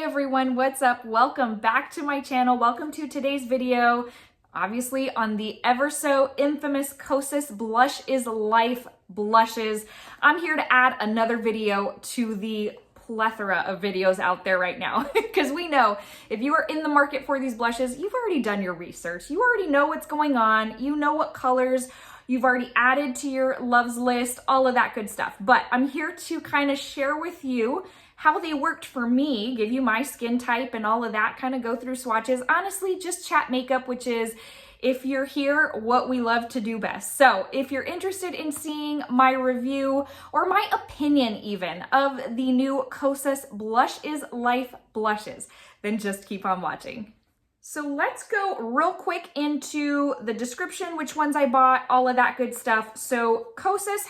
everyone, what's up? Welcome back to my channel. Welcome to today's video, obviously on the ever so infamous Kosas Blush is Life blushes. I'm here to add another video to the plethora of videos out there right now because we know if you are in the market for these blushes, you've already done your research. You already know what's going on. You know what colors you've already added to your loves list, all of that good stuff. But I'm here to kind of share with you how they worked for me, give you my skin type and all of that, kind of go through swatches. Honestly, just chat makeup, which is, if you're here, what we love to do best. So if you're interested in seeing my review or my opinion even of the new Kosas Blush is Life blushes, then just keep on watching. So let's go real quick into the description, which ones I bought, all of that good stuff. So Kosas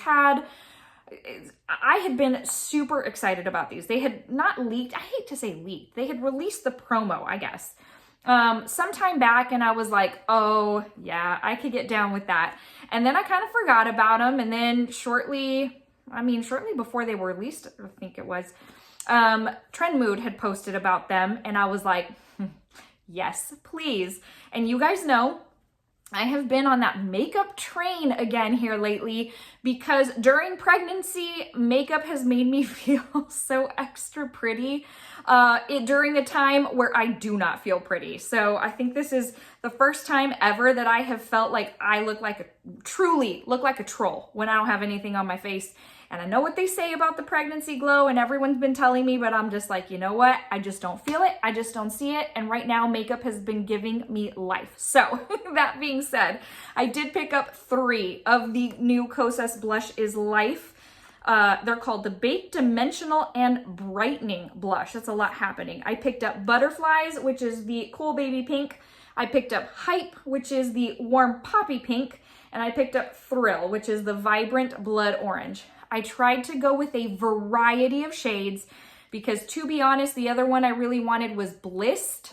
I had been super excited about these. They had not leaked, I hate to say leaked, they had released the promo, I guess, sometime back, and I was like, oh yeah, I could get down with that. And then I kind of forgot about them, and then shortly before they were released, I think it was, Trend Mood had posted about them, and I was like, yes, please. And you guys know, I have been on that makeup train again here lately because during pregnancy, makeup has made me feel so extra pretty during a time where I do not feel pretty. So I think this is the first time ever that I have felt like I truly look like a troll when I don't have anything on my face. And I know what they say about the pregnancy glow and everyone's been telling me, but I'm just like, you know what? I just don't feel it. I just don't see it. And right now makeup has been giving me life. So that being said, I did pick up 3 of the new Kosas Blush is Life. They're called the Baked Dimensional and Brightening Blush. That's a lot happening. I picked up Butterflies, which is the cool baby pink. I picked up Hype, which is the warm poppy pink. And I picked up Thrill, which is the vibrant blood orange. I tried to go with a variety of shades because, to be honest, the other one I really wanted was Bliss.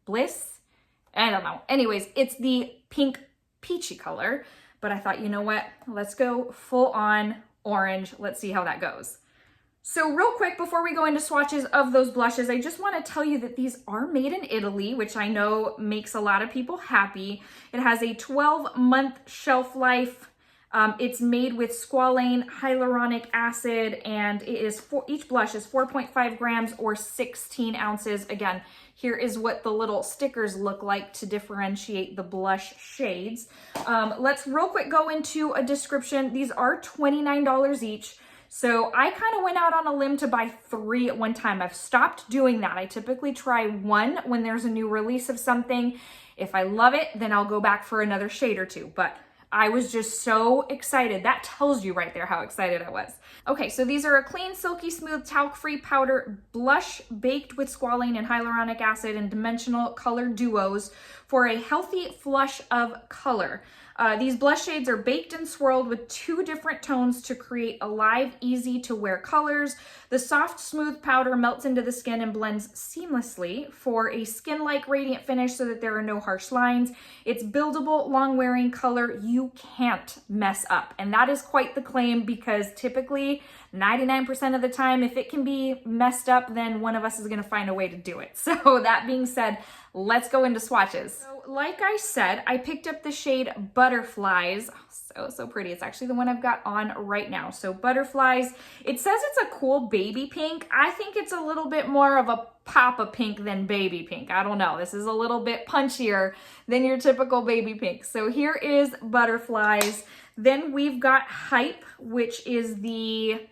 I don't know. Anyways, it's the pink peachy color, but I thought, you know what? Let's go full on orange. Let's see how that goes. So real quick, before we go into swatches of those blushes, I just want to tell you that these are made in Italy, which I know makes a lot of people happy. It has a 12-month shelf life. It's made with squalane hyaluronic acid, and each blush is 4.5 grams or 16 ounces. Again, here is what the little stickers look like to differentiate the blush shades. Let's real quick go into a description. These are $29 each. So I kind of went out on a limb to buy 3 at one time. I've stopped doing that. I typically try 1 when there's a new release of something. If I love it, then I'll go back for another shade or 2. But I was just so excited. That tells you right there how excited I was. Okay, so these are a clean, silky, smooth, talc-free powder blush baked with squalane and hyaluronic acid and dimensional color duos for a healthy flush of color. These blush shades are baked and swirled with 2 different tones to create alive, easy to wear colors. The soft, smooth powder melts into the skin and blends seamlessly for a skin-like radiant finish so that there are no harsh lines. It's buildable, long-wearing color you can't mess up. And that is quite the claim because typically 99% of the time, if it can be messed up, then one of us is gonna find a way to do it. So that being said, let's go into swatches. So like I said, I picked up the shade Butterflies. So pretty. It's actually the one I've got on right now. So Butterflies, it says it's a cool baby pink. I think it's a little bit more of a pop of pink than baby pink. I don't know. This is a little bit punchier than your typical baby pink. So here is Butterflies. Then we've got Hype, which is the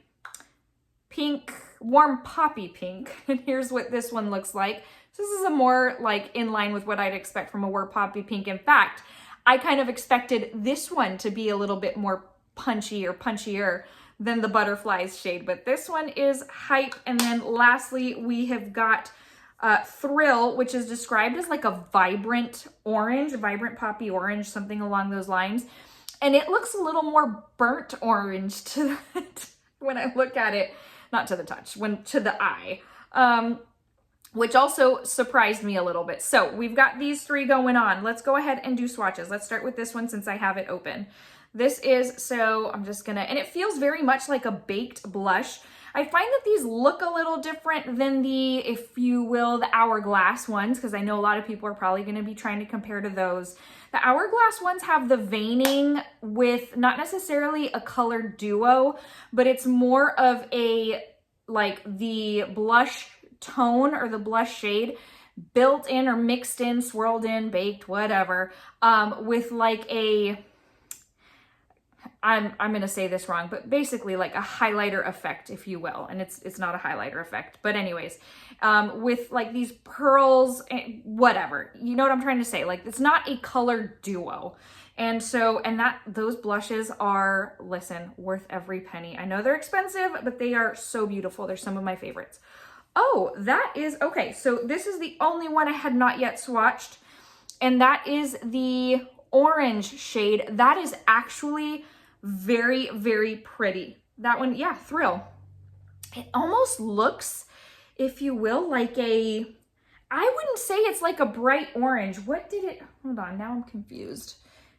pink, warm poppy pink. And here's what this one looks like. So this is a more like in line with what I'd expect from a warm poppy pink. In fact, I kind of expected this one to be a little bit more punchy or punchier than the Butterflies shade, but this one is Hype. And then lastly, we have got Thrill, which is described as like a vibrant orange, vibrant poppy orange, something along those lines. And it looks a little more burnt orange to when I look at it, not to the touch, to the eye. Which also surprised me a little bit. So we've got these 3 going on. Let's go ahead and do swatches. Let's start with this one since I have it open. This is, so I'm just gonna, and it feels very much like a baked blush. I find that these look a little different than if you will, the Hourglass ones, because I know a lot of people are probably going to be trying to compare to those. The Hourglass ones have the veining with not necessarily a color duo, but it's more of a, like the blush tone or the blush shade built in or mixed in, swirled in, baked, whatever, with like a, I'm going to say this wrong, but basically like a highlighter effect, if you will. And it's not a highlighter effect, but anyways, with like these pearls, whatever, you know what I'm trying to say? Like, it's not a color duo. And so, and those blushes are, listen, worth every penny. I know they're expensive, but they are so beautiful. They're some of my favorites. Oh, that is, okay. So this is the only one I had not yet swatched. And that is the orange shade. That is actually very, very pretty. That one, yeah, Thrill. It almost looks, if you will, like a, I wouldn't say it's like a bright orange. What did it, hold on, now I'm confused.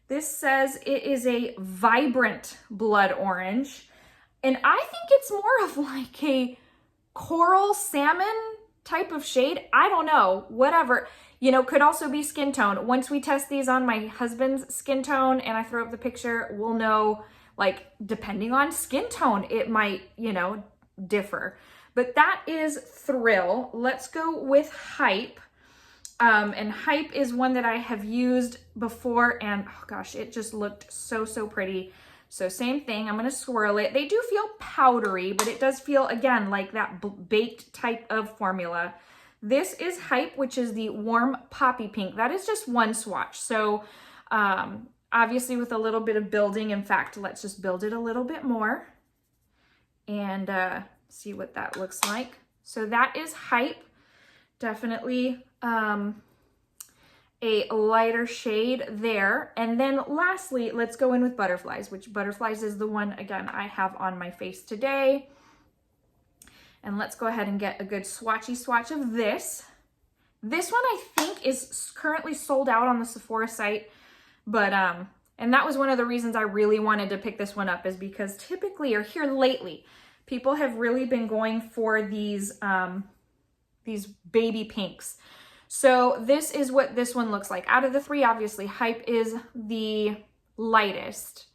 This says it is a vibrant blood orange. And I think it's more of like a coral salmon type of shade. I don't know, whatever. You know, could also be skin tone. Once we test these on my husband's skin tone and I throw up the picture, we'll know, like, depending on skin tone, it might, you know, differ. But that is Thrill. Let's go with Hype. And Hype is one that I have used before, and oh gosh, it just looked so, so pretty. So same thing, I'm gonna swirl it. They do feel powdery, but it does feel, again, like that baked type of formula. This is Hype, which is the Warm Poppy Pink. That is just one swatch. So obviously with a little bit of building, in fact, let's just build it a little bit more and see what that looks like. So that is Hype. Definitely a lighter shade there. And then lastly, let's go in with Butterflies, which Butterflies is the one, again, I have on my face today. And let's go ahead and get a good swatchy swatch of this. This one I think is currently sold out on the Sephora site, but and that was one of the reasons I really wanted to pick this one up, is because typically, or here lately, people have really been going for these baby pinks. So this is what this one looks like. Out of the three, obviously, Hype is the lightest.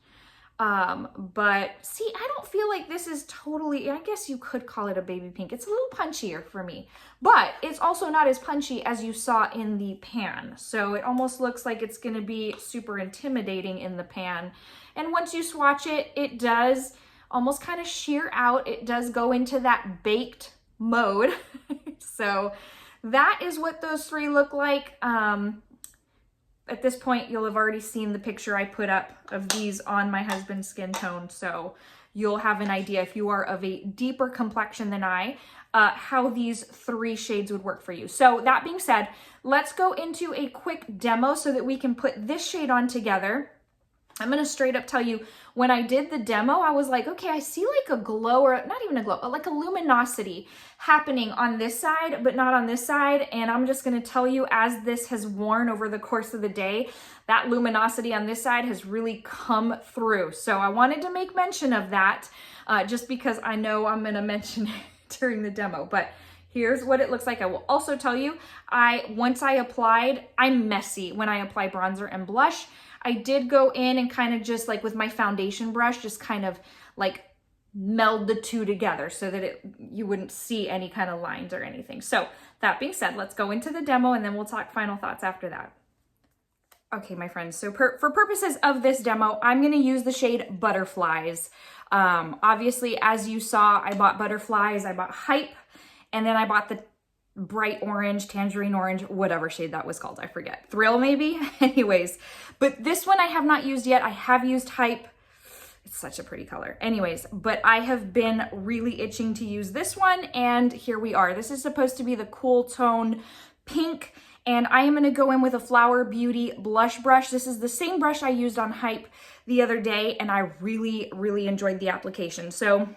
But see, I don't feel like this is totally, I guess you could call it a baby pink. It's a little punchier for me, but it's also not as punchy as you saw in the pan. So it almost looks like it's going to be super intimidating in the pan. And once you swatch it, it does almost kind of sheer out. It does go into that baked mode. So that is what those three look like. At this point, you'll have already seen the picture I put up of these on my husband's skin tone. So you'll have an idea, if you are of a deeper complexion than I, how these three shades would work for you. So that being said, let's go into a quick demo so that we can put this shade on together. I'm going to straight up tell you, when I did the demo, I was like, okay, I see like a glow, or not even a glow, but like a luminosity happening on this side, but not on this side. And I'm just going to tell you, as this has worn over the course of the day, that luminosity on this side has really come through. So I wanted to make mention of that, just because I know I'm going to mention it during the demo. But here's what it looks like. I will also tell you, once I applied, I'm messy when I apply bronzer and blush. I did go in and kind of just like with my foundation brush, just kind of like meld the two together so that you wouldn't see any kind of lines or anything. So that being said, let's go into the demo and then we'll talk final thoughts after that. Okay, my friends, so for purposes of this demo, I'm going to use the shade Butterflies. Obviously, as you saw, I bought Butterflies, I bought Hype, and then I bought the bright orange, tangerine orange, whatever shade that was called, I forget. Thrill maybe? Anyways, but this one I have not used yet. I have used Hype. It's such a pretty color. Anyways, but I have been really itching to use this one, and here we are. This is supposed to be the cool toned pink, and I am going to go in with a Flower Beauty blush brush. This is the same brush I used on Hype the other day, and I really, really enjoyed the application. So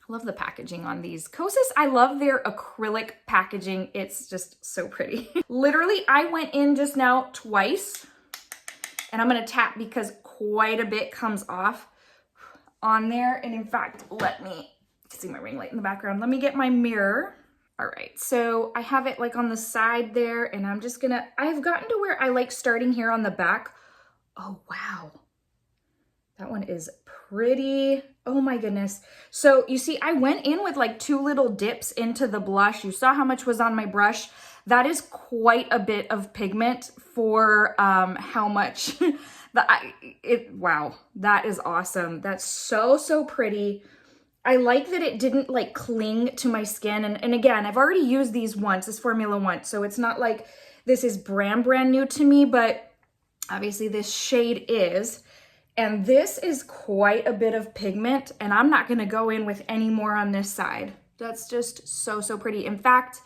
I love the packaging on these. Kosas, I love their acrylic packaging. It's just so pretty. Literally, I went in just now twice, and I'm gonna tap because quite a bit comes off on there. And in fact, let me see my ring light in the background. Let me get my mirror. All right, so I have it like on the side there, and I'm just gonna, I've gotten to where I like starting here on the back. Oh, wow. That one is pretty. Oh my goodness. So you see, I went in with like 2 little dips into the blush. You saw how much was on my brush. That is quite a bit of pigment for how much, wow, that is awesome. That's so pretty. I like that it didn't like cling to my skin. And again, I've already used these once, this formula once. So it's not like this is brand new to me, but obviously this shade is. And this is quite a bit of pigment, and I'm not gonna go in with any more on this side. That's just so pretty. In fact,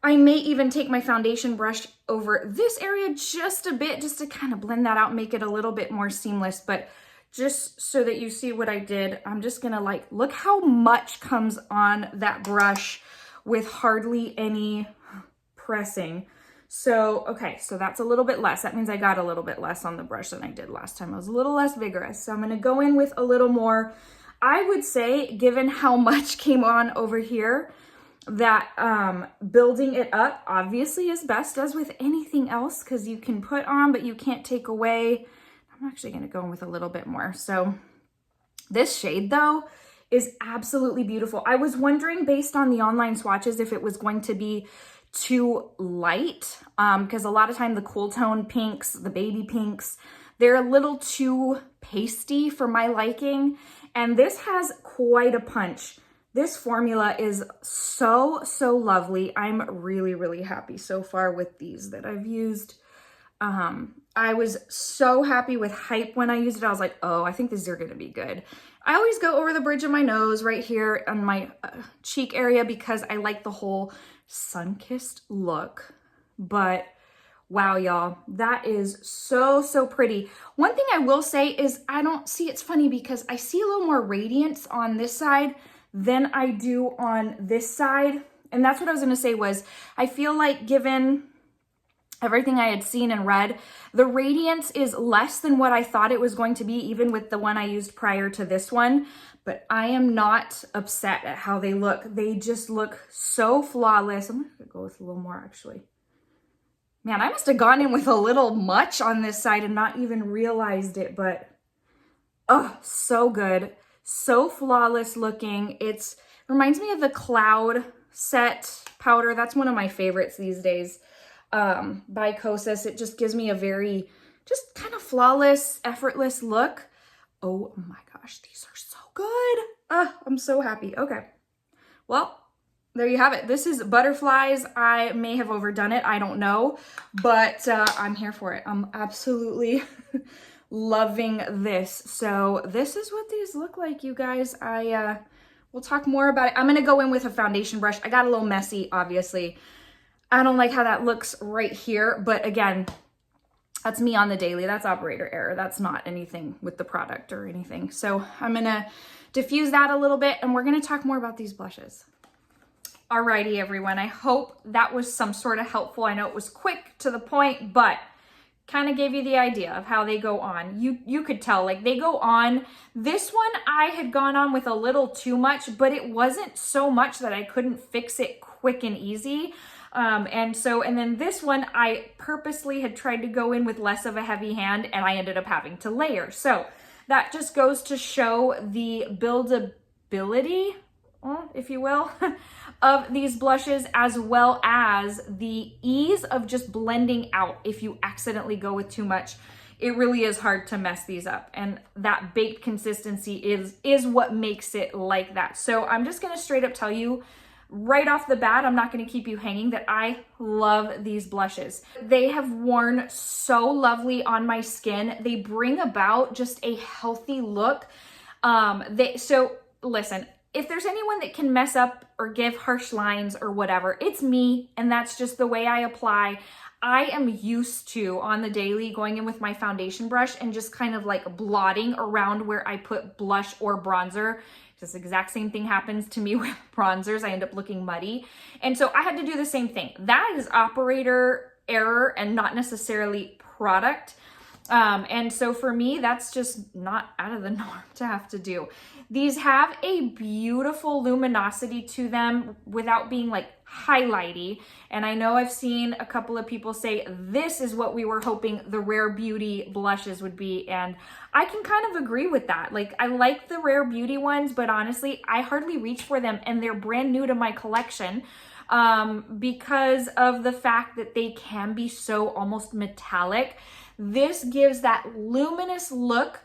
I may even take my foundation brush over this area just a bit, just to kind of blend that out, make it a little bit more seamless. But just so that you see what I did, I'm just gonna like, look how much comes on that brush with hardly any pressing. So, okay, so that's a little bit less. That means I got a little bit less on the brush than I did last time. I was a little less vigorous. So I'm gonna go in with a little more. I would say, given how much came on over here, that building it up obviously is best, as with anything else, because you can put on, but you can't take away. I'm actually gonna go in with a little bit more. So this shade though is absolutely beautiful. I was wondering based on the online swatches if it was going to be too light, because a lot of time the cool tone pinks, the baby pinks, they're a little too pasty for my liking, and this has quite a punch. This formula is so lovely. I'm really happy so far with these that I've used. I was so happy with Hype when I used it. I was like, oh, I think these are gonna be good. I always go over the bridge of my nose right here on my cheek area because I like the whole sun-kissed look. But wow, y'all, that is so pretty. One thing I will say is I don't see, it's funny because I see a little more radiance on this side than I do on this side. And that's what I was gonna say was, I feel like given everything I had seen and read, the radiance is less than what I thought it was going to be, even with the one I used prior to this one. But I am not upset at how they look. They just look so flawless. I'm gonna go with a little more actually. Man, I must have gone in with a little much on this side and not even realized it, but oh, so good. So flawless looking. It reminds me of the Cloud Set powder. That's one of my favorites these days. By Kosas. It just gives me a very, just kind of flawless, effortless look. Oh my gosh, these are so good. I'm so happy. Okay. Well, there you have it. This is Butterflies. I may have overdone it. I don't know, but I'm here for it. I'm absolutely loving this. So this is what these look like, you guys. We'll talk more about it. I'm going to go in with a foundation brush. I got a little messy, obviously. I don't like how that looks right here, but again, that's me on the daily. That's operator error. That's not anything with the product or anything. So I'm gonna diffuse that a little bit and we're gonna talk more about these blushes. Alrighty, everyone. I hope that was some sort of helpful. I know it was quick to the point, but kind of gave you the idea of how they go on. You could tell, like, they go on. This one I had gone on with a little too much, but it wasn't so much that I couldn't fix it quick and easy. And then this one, I purposely had tried to go in with less of a heavy hand and I ended up having to layer. So that just goes to show the buildability, if you will, of these blushes, as well as the ease of just blending out. If you accidentally go with too much, it really is hard to mess these up. And that baked consistency is what makes it like that. So I'm just gonna straight up tell you, right off the bat, I'm not going to keep you hanging, that I love these blushes. They have worn so lovely on my skin. They bring about just a healthy look. So listen, if there's anyone that can mess up or give harsh lines or whatever, it's me, and that's just the way I apply. I am used to, on the daily, going in with my foundation brush and just kind of like blotting around where I put blush or bronzer. This exact same thing happens to me with bronzers. I end up looking muddy. And so I had to do the same thing. That is operator error and not necessarily product. And so for me, that's just not out of the norm to have to do. These have a beautiful luminosity to them without being like highlighty. And I know I've seen a couple of people say this is what we were hoping the Rare Beauty blushes would be. And I can kind of agree with that. Like, I like the Rare Beauty ones, but honestly, I hardly reach for them, and they're brand new to my collection because of the fact that they can be so almost metallic. This gives that luminous look,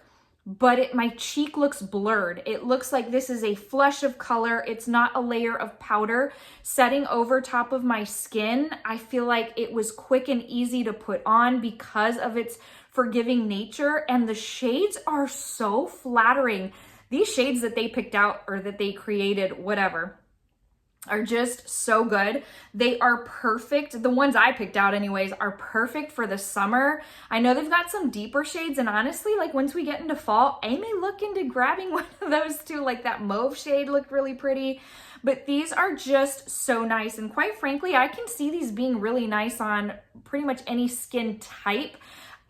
but my cheek looks blurred. It looks like this is a flush of color. It's not a layer of powder setting over top of my skin. I feel like it was quick and easy to put on because of its forgiving nature, and the shades are so flattering. These shades that they picked out, or that they created, whatever, are just so good. They are perfect. The ones I picked out anyways are perfect for the summer. I know they've got some deeper shades, and honestly, like once we get into fall, I may look into grabbing one of those too. Like that mauve shade looked really pretty, but these are just so nice. And quite frankly, I can see these being really nice on pretty much any skin type.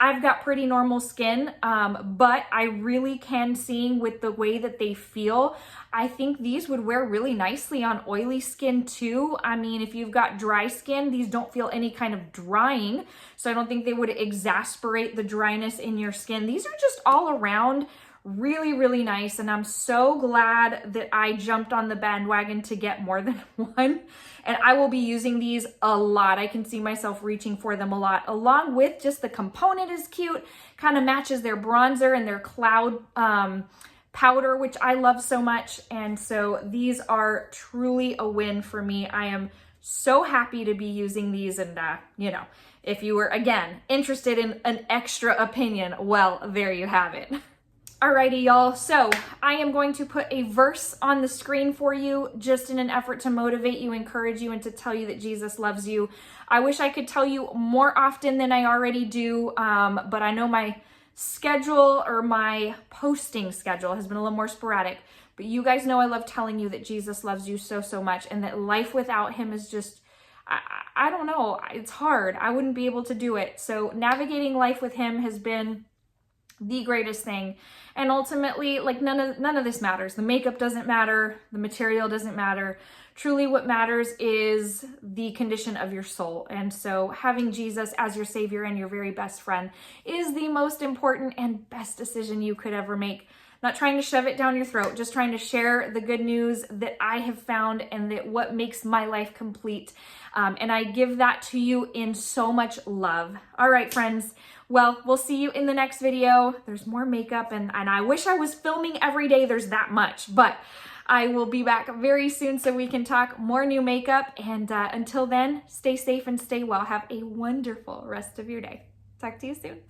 I've got pretty normal skin, but I really can see with the way that they feel, I think these would wear really nicely on oily skin too. I mean, if you've got dry skin, these don't feel any kind of drying, so I don't think they would exasperate the dryness in your skin. These are just all around really, really nice, and I'm so glad that I jumped on the bandwagon to get more than one. And I will be using these a lot. I can see myself reaching for them a lot, along with just the component is cute, kind of matches their bronzer and their cloud powder, which I love so much. And so these are truly a win for me. I am so happy to be using these. And you know, if you were, again, interested in an extra opinion, well, there you have it. Alrighty, y'all. So I am going to put a verse on the screen for you, just in an effort to motivate you, encourage you, and to tell you that Jesus loves you. I wish I could tell you more often than I already do, but I know my schedule, or my posting schedule, has been a little more sporadic. But you guys know I love telling you that Jesus loves you so, so much, and that life without him is just, I don't know, it's hard. I wouldn't be able to do it. So navigating life with him has been the greatest thing. And ultimately, like none of this matters. The makeup doesn't matter. The material doesn't matter. Truly what matters is the condition of your soul. And so having Jesus as your savior and your very best friend is the most important and best decision you could ever make. Not trying to shove it down your throat, just trying to share the good news that I have found and that what makes my life complete. And I give that to you in so much love. All right, friends. Well, we'll see you in the next video. There's more makeup, and I wish I was filming every day. There's that much, but I will be back very soon so we can talk more new makeup. And until then, stay safe and stay well. Have a wonderful rest of your day. Talk to you soon.